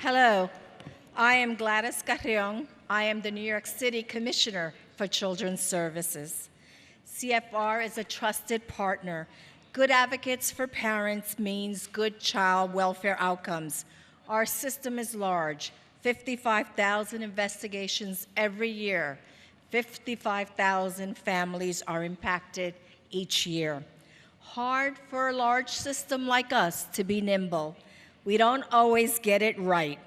Hello, I am Gladys Carrion. I am the New York City Commissioner for Children's Services. CFR is a trusted partner. Good advocates for parents means good child welfare outcomes. Our system is large, 55,000 investigations every year. 55,000 families are impacted each year. Hard for a large system like us to be nimble. We don't always get it right.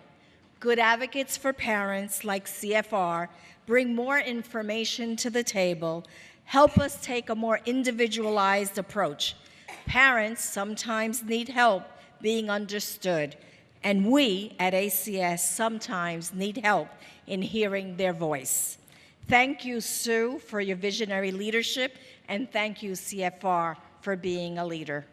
Good advocates for parents like CFR bring more information to the table, help us take a more individualized approach. Parents sometimes need help being understood, and we at ACS sometimes need help in hearing their voice. Thank you, Sue, for your visionary leadership, and thank you, CFR, for being a leader.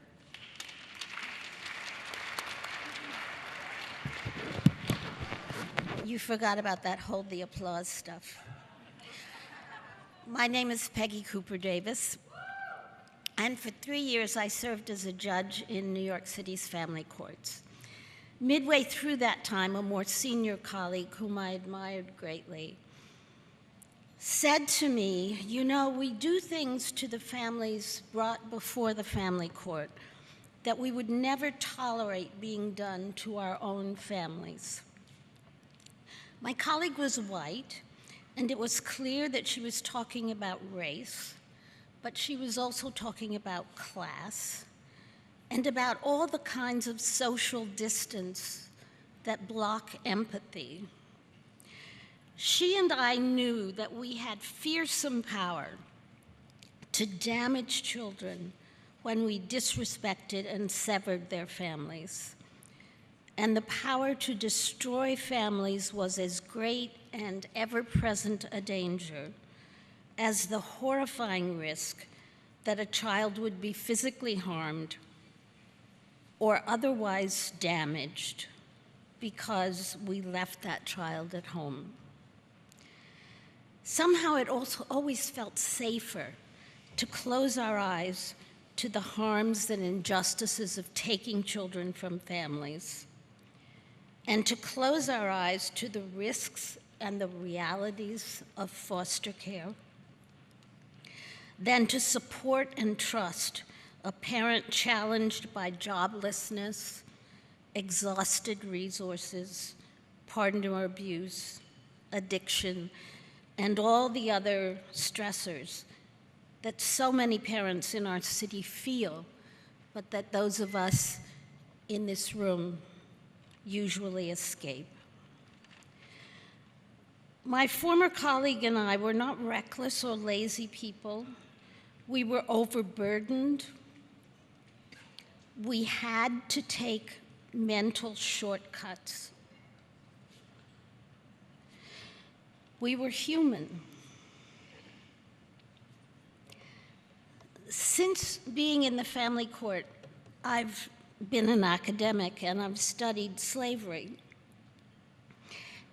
You forgot about that hold the applause stuff. My name is Peggy Cooper Davis, and for 3 years I served as a judge in New York City's family courts. Midway through that time, a more senior colleague whom I admired greatly said to me, "You know, we do things to the families brought before the family court that we would never tolerate being done to our own families." My colleague was white, and it was clear that she was talking about race, but she was also talking about class and about all the kinds of social distance that block empathy. She and I knew that we had fearsome power to damage children when we disrespected and severed their families. And the power to destroy families was as great and ever-present a danger as the horrifying risk that a child would be physically harmed or otherwise damaged because we left that child at home. Somehow it also always felt safer to close our eyes to the harms and injustices of taking children from families, and to close our eyes to the risks and the realities of foster care, than to support and trust a parent challenged by joblessness, exhausted resources, partner abuse, addiction, and all the other stressors that so many parents in our city feel, but that those of us in this room usually escape. My former colleague and I were not reckless or lazy people. We were overburdened. We had to take mental shortcuts. We were human. Since being in the family court, I've been an academic and I've studied slavery.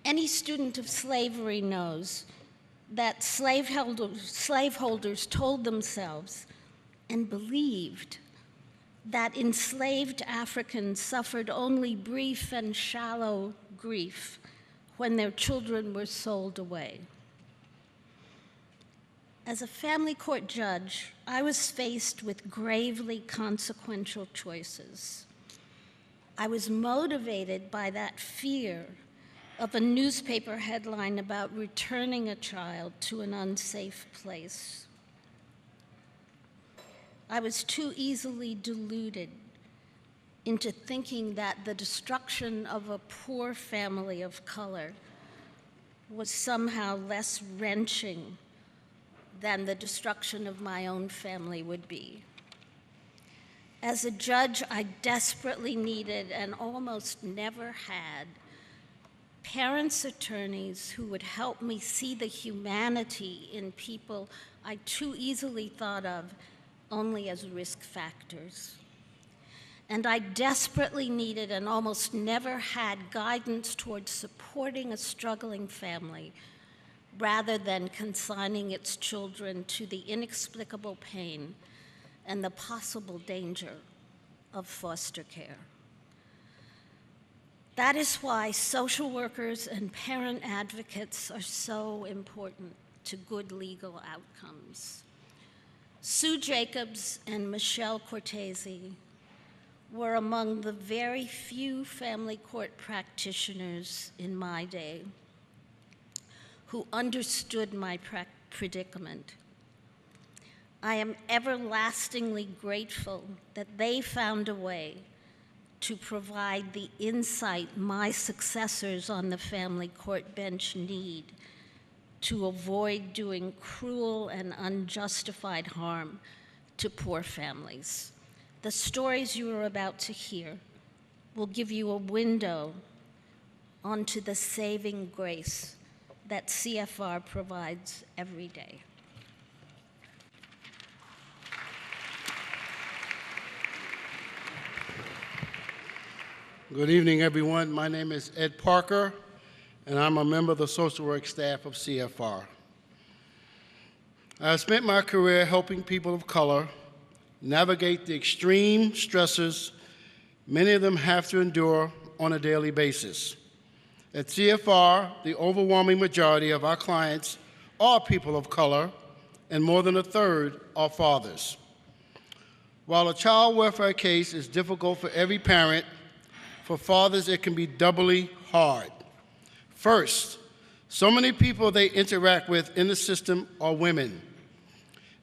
Any student of slavery knows that slaveholders told themselves and believed that enslaved Africans suffered only brief and shallow grief when their children were sold away. As a family court judge, I was faced with gravely consequential choices. I was motivated by that fear of a newspaper headline about returning a child to an unsafe place. I was too easily deluded into thinking that the destruction of a poor family of color was somehow less wrenching than the destruction of my own family would be. As a judge, I desperately needed and almost never had parents' attorneys who would help me see the humanity in people I too easily thought of only as risk factors. And I desperately needed and almost never had guidance towards supporting a struggling family rather than consigning its children to the inexplicable pain and the possible danger of foster care. That is why social workers and parent advocates are so important to good legal outcomes. Sue Jacobs and Michelle Cortese were among the very few family court practitioners in my day who understood my predicament. I am everlastingly grateful that they found a way to provide the insight my successors on the family court bench need to avoid doing cruel and unjustified harm to poor families. The stories you are about to hear will give you a window onto the saving grace that CFR provides every day. Good evening, everyone. My name is Ed Parker, and I'm a member of the social work staff of CFR. I have spent my career helping people of color navigate the extreme stresses many of them have to endure on a daily basis. At CFR, the overwhelming majority of our clients are people of color, and more than a third are fathers. While a child welfare case is difficult for every parent, for fathers it can be doubly hard. First, so many people they interact with in the system are women.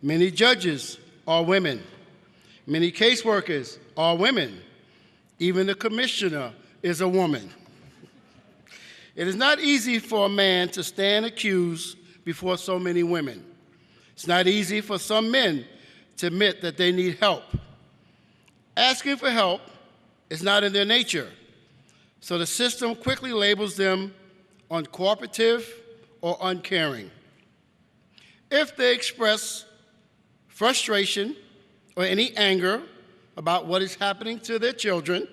Many judges are women. Many caseworkers are women. Even the commissioner is a woman. It is not easy for a man to stand accused before so many women. It's not easy for some men to admit that they need help. Asking for help is not in their nature, so the system quickly labels them uncooperative or uncaring. If they express frustration or any anger about what is happening to their children,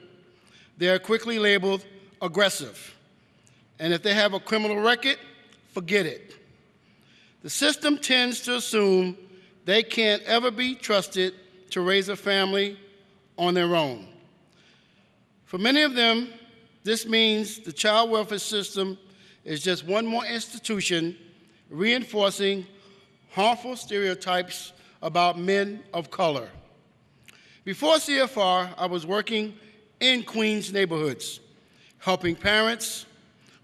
they are quickly labeled aggressive. And if they have a criminal record, forget it. The system tends to assume they can't ever be trusted to raise a family on their own. For many of them, this means the child welfare system is just one more institution reinforcing harmful stereotypes about men of color. Before CFR, I was working in Queens neighborhoods, helping parents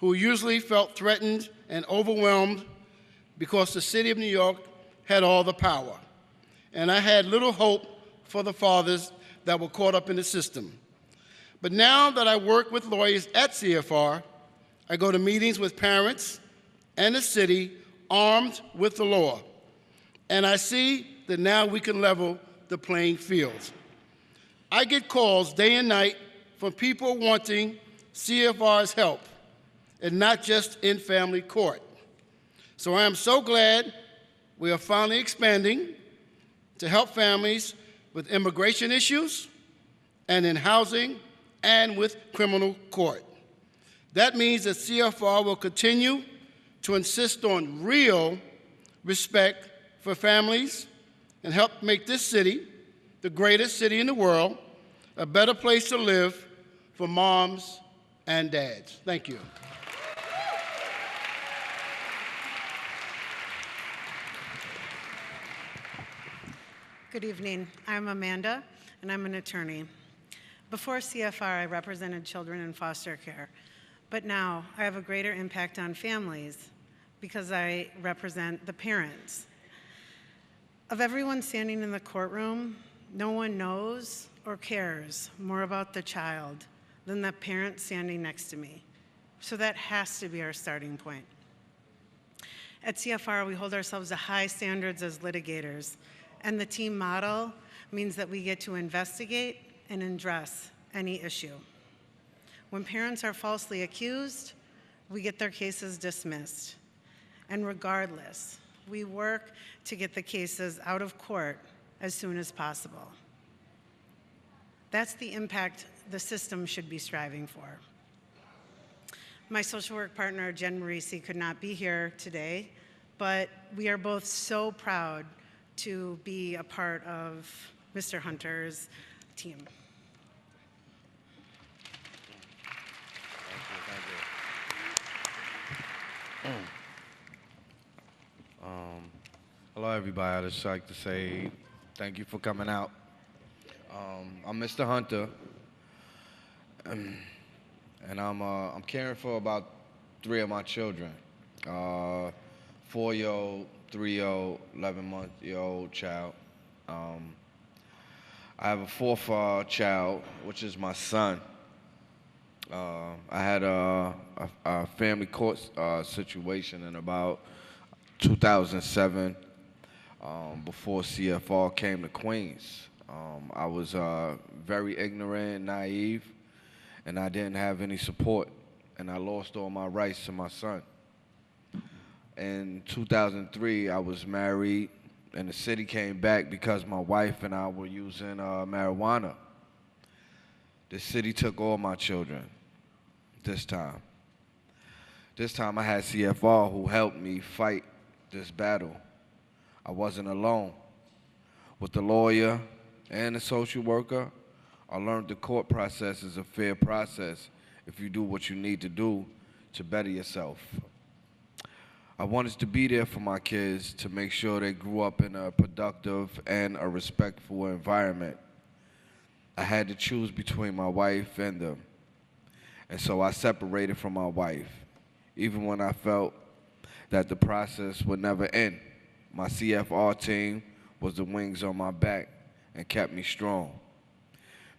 who usually felt threatened and overwhelmed because the city of New York had all the power. And I had little hope for the fathers that were caught up in the system. But now that I work with lawyers at CFR, I go to meetings with parents and the city armed with the law. And I see that now we can level the playing field. I get calls day and night from people wanting CFR's help, and not just in family court. So I am so glad we are finally expanding to help families with immigration issues and in housing and with criminal court. That means that CFR will continue to insist on real respect for families and help make this city, the greatest city in the world, a better place to live for moms and dads. Thank you. Good evening. I'm Amanda, and I'm an attorney. Before CFR, I represented children in foster care, but now I have a greater impact on families because I represent the parents. Of everyone standing in the courtroom, no one knows or cares more about the child than the parent standing next to me. So that has to be our starting point. At CFR, we hold ourselves to high standards as litigators, and the team model means that we get to investigate and address any issue. When parents are falsely accused, we get their cases dismissed. And regardless, we work to get the cases out of court as soon as possible. That's the impact the system should be striving for. My social work partner, Jen Marisi, could not be here today, but we are both so proud to be a part of Mr. Hunter's team. Hello, everybody. I'd just like to say thank you for coming out. I'm Mr. Hunter, and I'm caring for about 3 of my children. 4-year-old, 3-year-old, 11-month-old child. I have a 4th child, which is my son. I had a family court situation in about 2007 before CFR came to Queens. I was very ignorant, naive, and I didn't have any support, and I lost all my rights to my son. In 2003, I was married, and the city came back because my wife and I were using marijuana. The city took all my children this time. This time I had CFR who helped me fight this battle. I wasn't alone. With the lawyer and the social worker, I learned the court process is a fair process if you do what you need to do to better yourself. I wanted to be there for my kids to make sure they grew up in a productive and a respectful environment. I had to choose between my wife and them. And so I separated from my wife, even when I felt that the process would never end. My CFR team was the wings on my back and kept me strong.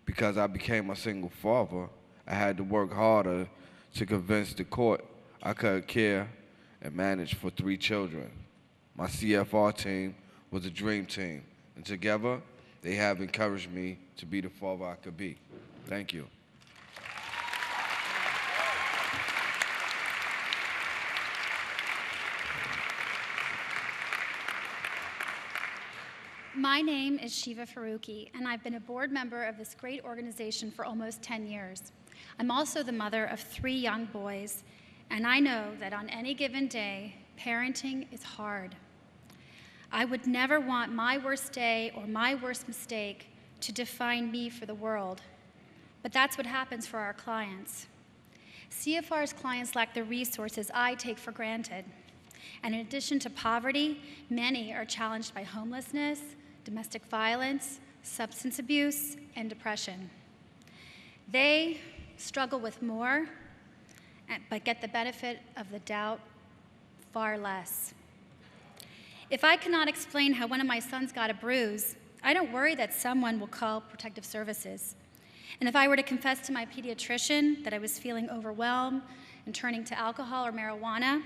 Because I became a single father, I had to work harder to convince the court I could care and manage for 3 children. My CFR team was a dream team, and together they have encouraged me to be the father I could be. Thank you. My name is Shiva Faruqi, and I've been a board member of this great organization for almost 10 years. I'm also the mother of 3 young boys, and I know that on any given day, parenting is hard. I would never want my worst day or my worst mistake to define me for the world, but that's what happens for our clients. CFR's clients lack the resources I take for granted. And in addition to poverty, many are challenged by homelessness, domestic violence, substance abuse, and depression. They struggle with more, but get the benefit of the doubt far less. If I cannot explain how one of my sons got a bruise, I don't worry that someone will call protective services. And if I were to confess to my pediatrician that I was feeling overwhelmed and turning to alcohol or marijuana,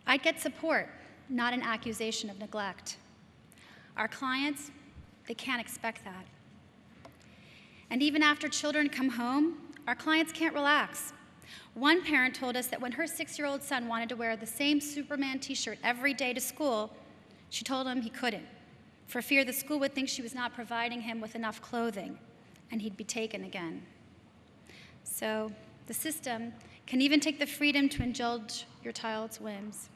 I'd get support, not an accusation of neglect. Our clients, they can't expect that. And even after children come home, our clients can't relax. One parent told us that when her 6-year-old son wanted to wear the same Superman t-shirt every day to school, she told him he couldn't, for fear the school would think she was not providing him with enough clothing, and he'd be taken again. So the system can even take the freedom to indulge your child's whims.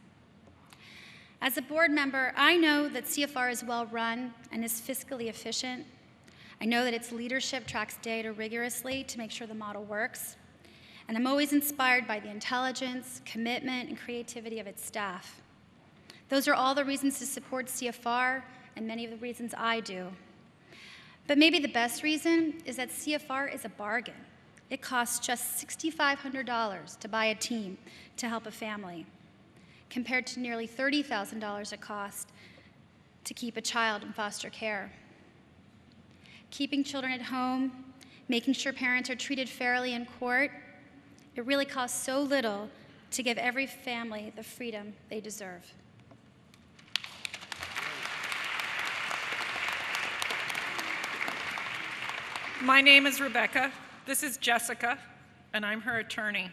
As a board member, I know that CFR is well run and is fiscally efficient. I know that its leadership tracks data rigorously to make sure the model works. And I'm always inspired by the intelligence, commitment, and creativity of its staff. Those are all the reasons to support CFR and many of the reasons I do. But maybe the best reason is that CFR is a bargain. It costs just $6,500 to buy a team to help a family, compared to nearly $30,000 it costs to keep a child in foster care. Keeping children at home, making sure parents are treated fairly in court, it really costs so little to give every family the freedom they deserve. My name is Rebecca. This is Jessica, and I'm her attorney.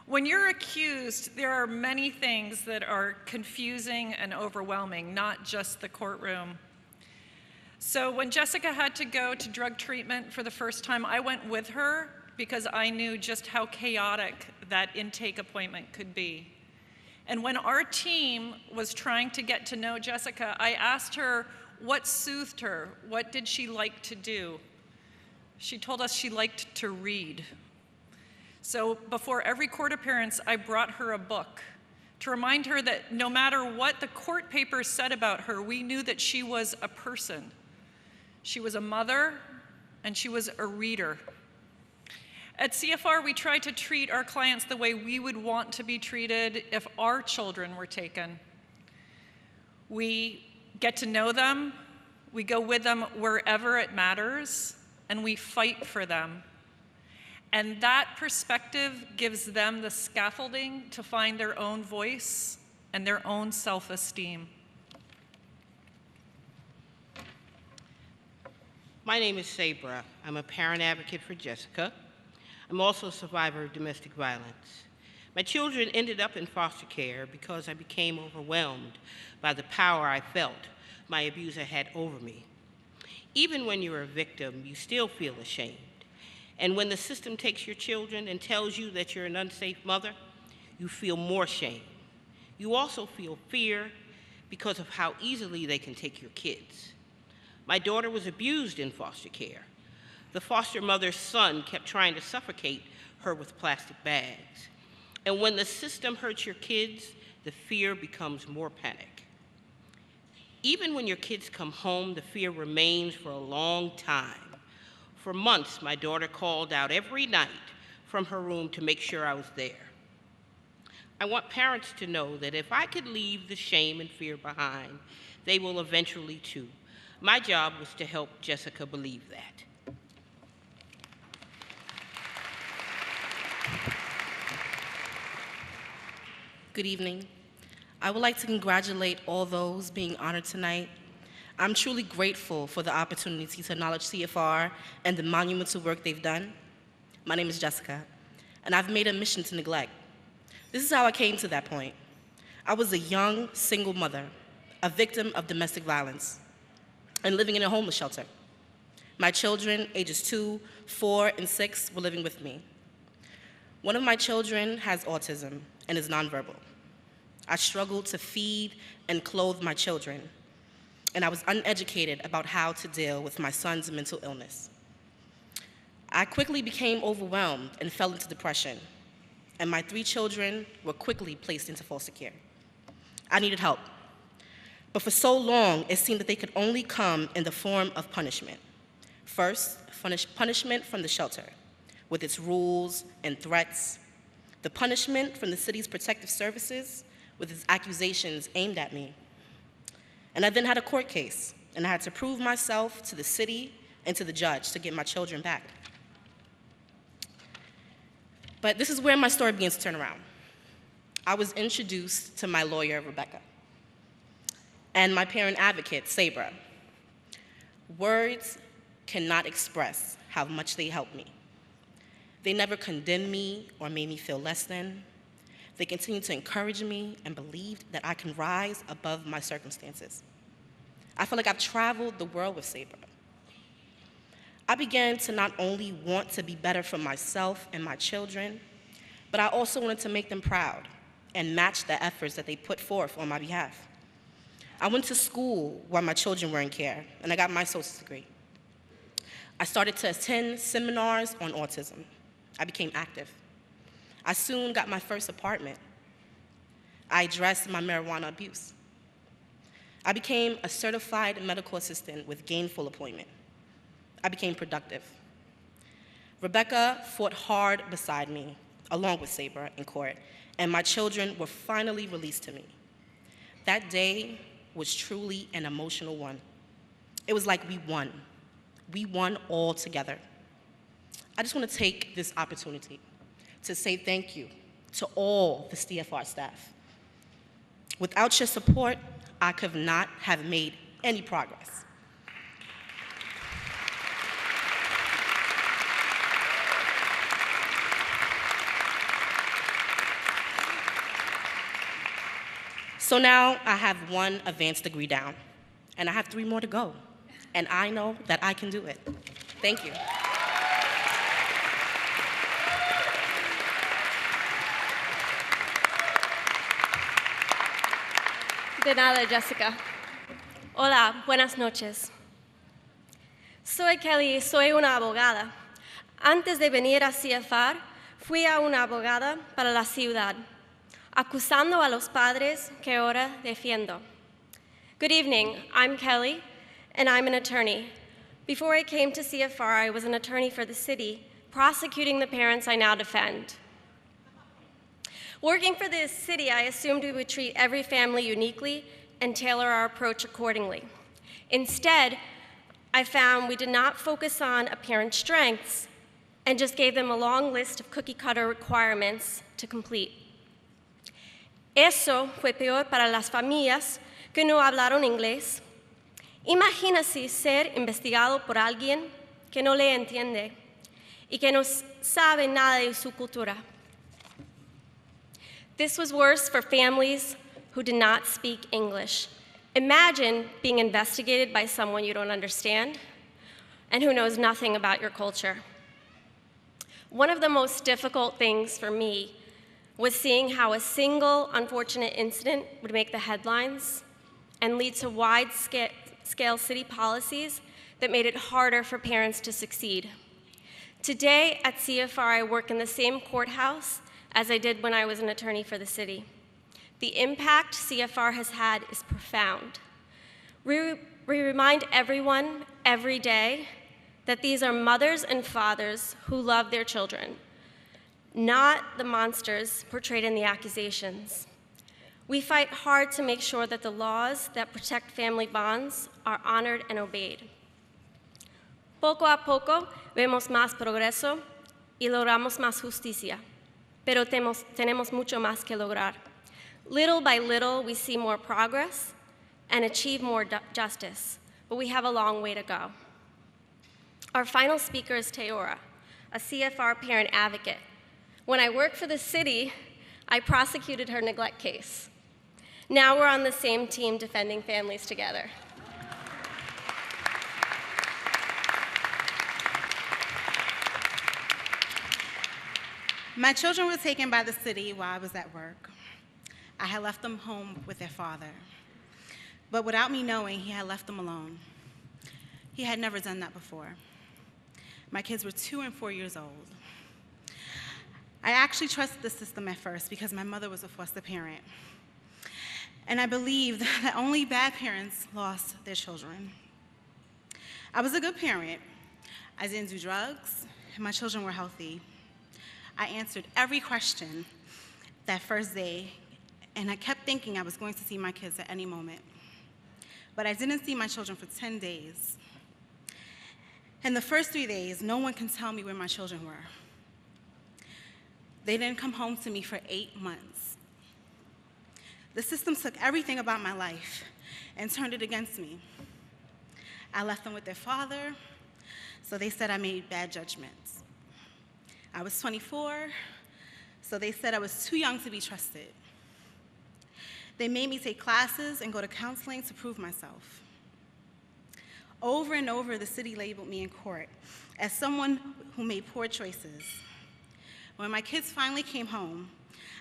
When you're accused, there are many things that are confusing and overwhelming, not just the courtroom. So when Jessica had to go to drug treatment for the first time, I went with her because I knew just how chaotic that intake appointment could be. And when our team was trying to get to know Jessica, I asked her what soothed her, what did she like to do? She told us she liked to read. So before every court appearance, I brought her a book to remind her that no matter what the court papers said about her, we knew that she was a person. She was a mother, and she was a reader. At CFR, we try to treat our clients the way we would want to be treated if our children were taken. We get to know them, we go with them wherever it matters, and we fight for them. And that perspective gives them the scaffolding to find their own voice and their own self-esteem. My name is Sabra. I'm a parent advocate for Jessica. I'm also a survivor of domestic violence. My children ended up in foster care because I became overwhelmed by the power I felt my abuser had over me. Even when you're a victim, you still feel ashamed. And when the system takes your children and tells you that you're an unsafe mother, you feel more shame. You also feel fear because of how easily they can take your kids. My daughter was abused in foster care. The foster mother's son kept trying to suffocate her with plastic bags. And when the system hurts your kids, the fear becomes more panic. Even when your kids come home, the fear remains for a long time. For months, my daughter called out every night from her room to make sure I was there. I want parents to know that if I could leave the shame and fear behind, they will eventually too. My job was to help Jessica believe that. Good evening. I would like to congratulate all those being honored tonight. I'm truly grateful for the opportunity to acknowledge CFR and the monumental work they've done. My name is Jessica, and I've made a mission to neglect. This is how I came to that point. I was a young, single mother, a victim of domestic violence, and living in a homeless shelter. My children, ages 2, 4, and 6, were living with me. One of my children has autism and is nonverbal. I struggled to feed and clothe my children, and I was uneducated about how to deal with my son's mental illness. I quickly became overwhelmed and fell into depression, and my 3 children were quickly placed into foster care. I needed help, but for so long, it seemed that they could only come in the form of punishment. First, punishment from the shelter, with its rules and threats, the punishment from the city's protective services, with its accusations aimed at me. And I then had a court case, and I had to prove myself to the city and to the judge to get my children back. But this is where my story begins to turn around. I was introduced to my lawyer, Rebecca, and my parent advocate, Sabra. Words cannot express how much they helped me. They never condemned me or made me feel less than. They continued to encourage me and believed that I can rise above my circumstances. I feel like I've traveled the world with Sabra. I began to not only want to be better for myself and my children, but I also wanted to make them proud and match the efforts that they put forth on my behalf. I went to school while my children were in care, and I got my associate's degree. I started to attend seminars on autism. I became active. I soon got my first apartment. I addressed my marijuana abuse. I became a certified medical assistant with gainful employment. I became productive. Rebecca fought hard beside me, along with Sabra in court, and my children were finally released to me. That day was truly an emotional one. It was like we won. We won all together. I just want to take this opportunity to say thank you to all the CFR staff. Without your support, I could not have made any progress. So now I have 1 advanced degree down, and I have 3 more to go, and I know that I can do it. Thank you. De nada, Jessica. Hola, buenas noches. Soy Kelly, soy una abogada. Antes de venir a CFR, fui a una abogada para la ciudad. acusando a los padres que ahora defiendo. Good evening, I'm Kelly, and I'm an attorney. Before I came to CFR, I was an attorney for the city, prosecuting the parents I now defend. Working for this city, I assumed we would treat every family uniquely and tailor our approach accordingly. Instead, I found we did not focus on a parent's strengths and just gave them a long list of cookie-cutter requirements to complete. Eso fue peor para las familias que no hablaron inglés. Imagínese ser investigado por alguien que no le entiende y que no sabe nada de su cultura. This was worse for families who did not speak English. Imagine being investigated by someone you don't understand and who knows nothing about your culture. One of the most difficult things for me was seeing how a single unfortunate incident would make the headlines and lead to wide-scale city policies that made it harder for parents to succeed. Today at CFR, I work in the same courthouse as I did when I was an attorney for the city. The impact CFR has had is profound. We remind everyone every day that these are mothers and fathers who love their children, not the monsters portrayed in the accusations. We fight hard to make sure that the laws that protect family bonds are honored and obeyed. Poco a poco vemos más progreso y logramos más justicia, pero tenemos mucho más que lograr. Little by little, we see more progress and achieve more justice, but we have a long way to go. Our final speaker is Teora, a CFR parent advocate. When I worked for the city, I prosecuted her neglect case. Now we're on the same team defending families together. My children were taken by the city while I was at work. I had left them home with their father. But without me knowing, he had left them alone. He had never done that before. My kids were 2 and 4 years old. I actually trusted the system at first because my mother was a foster parent. And I believed that only bad parents lost their children. I was a good parent. I didn't do drugs, and my children were healthy. I answered every question that first day, and I kept thinking I was going to see my kids at any moment. But I didn't see my children for 10 days. And the first 3 days, no one can tell me where my children were. They didn't come home to me for 8 months. The system took everything about my life and turned it against me. I left them with their father, so they said I made bad judgments. I was 24, so they said I was too young to be trusted. They made me take classes and go to counseling to prove myself. Over and over, the city labeled me in court as someone who made poor choices. When my kids finally came home,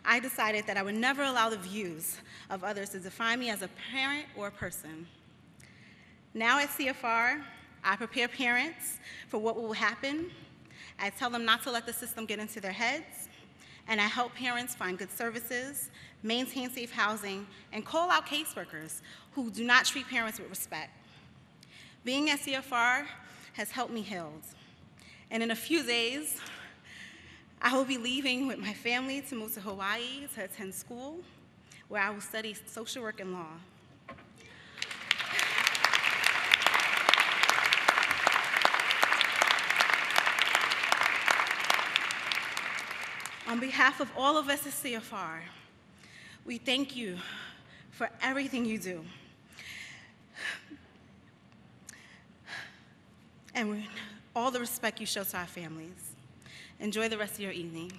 I decided that I would never allow the views of others to define me as a parent or a person. Now at CFR, I prepare parents for what will happen. I tell them not to let the system get into their heads, and I help parents find good services, maintain safe housing, and call out caseworkers who do not treat parents with respect. Being at CFR has helped me heal. And in a few days, I will be leaving with my family to move to Hawaii to attend school, where I will study social work and law. On behalf of all of us at CFR, we thank you for everything you do. And all the respect you show to our families. Enjoy the rest of your evening.